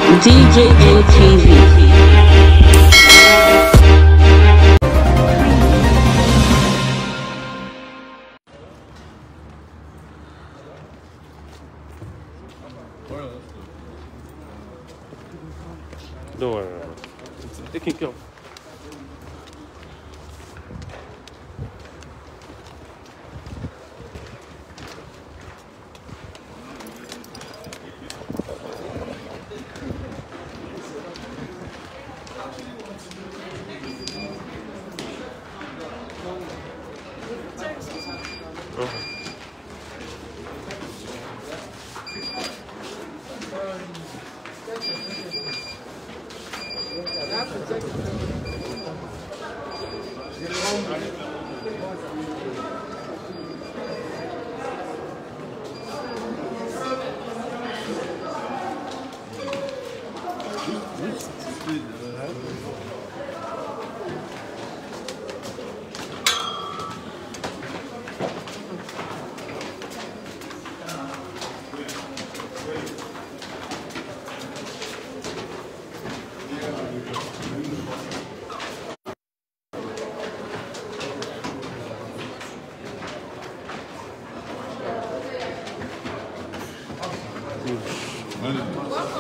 DJ NTV. Don't worry, it's taking care of.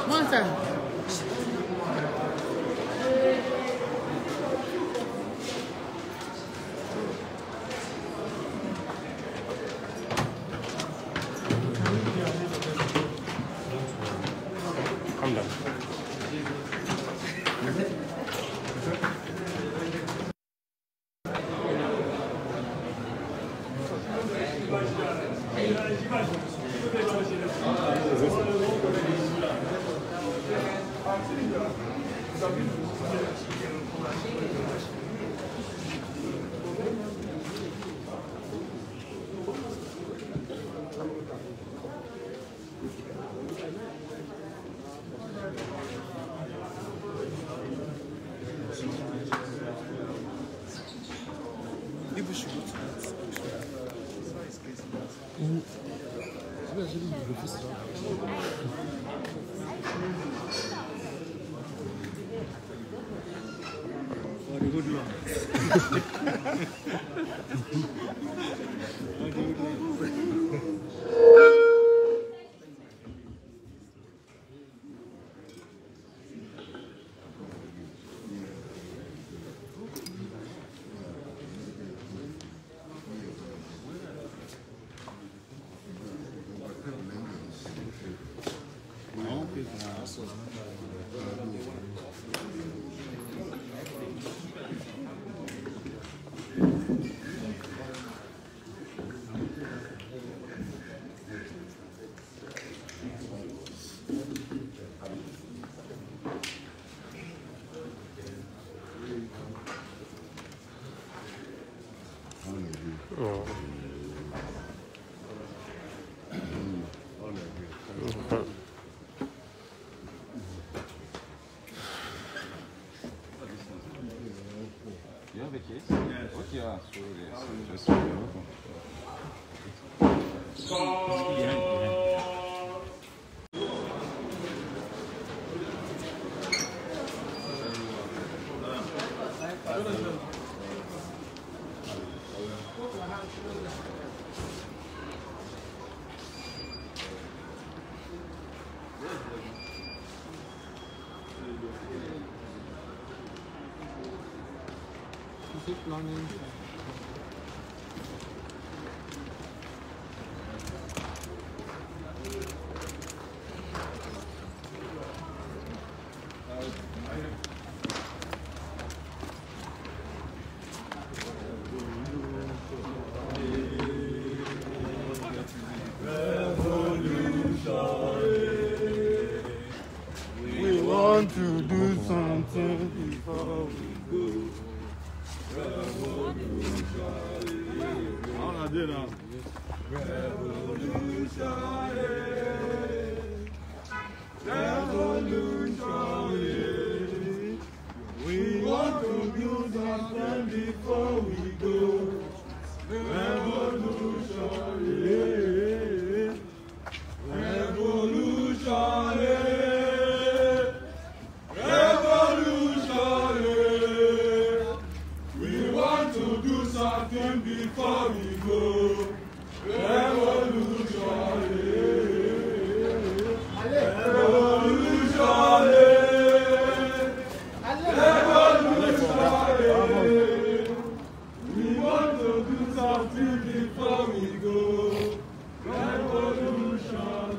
One time. Calm down. You have a case? Yes. Okay, just Planning. We want to do something before we go. All I did now. Revolution. We want to do something before we go. Revolution. Revolution. Don't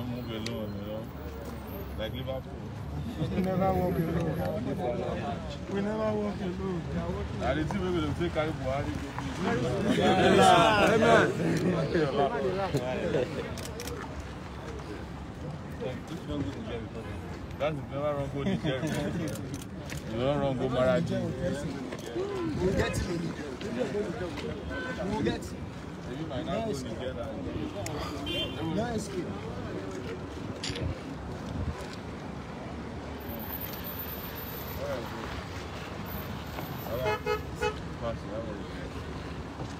move alone, you know. Like Liverpool. We never walk alone. We never walk alone. And the team will take carry Buhari. That's the never wrong go Nigeria. You don't wrong go Maraji. We'll get it. We'll get it. You might not go Nigeria. No escape.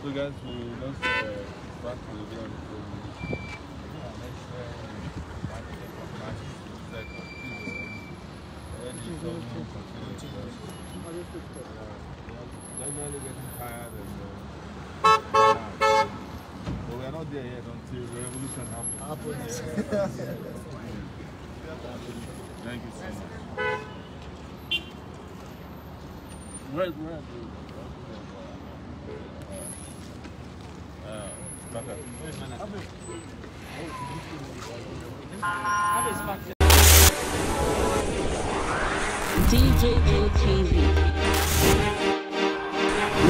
So guys, we just start to the game. Definitely getting tired and but we are not there yet until the revolution happens. Thank you so much. Where DJ LTV.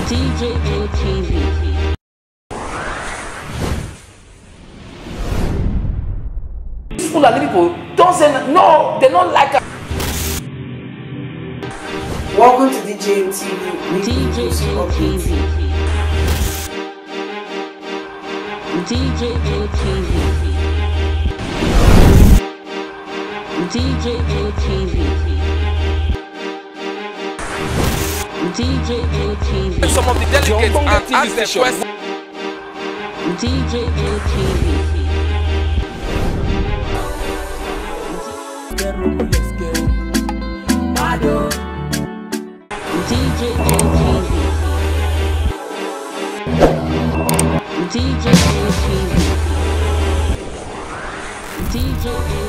DJ LTV. People are people don't say no, they don't like us. Welcome to DJ LTV. DJ LTV. DJ LTV. DJ LTV. DJ LTV. Some of the delegates and ask the question. DJ LTV. DJ LTV. DJ LTV. DJ LTV.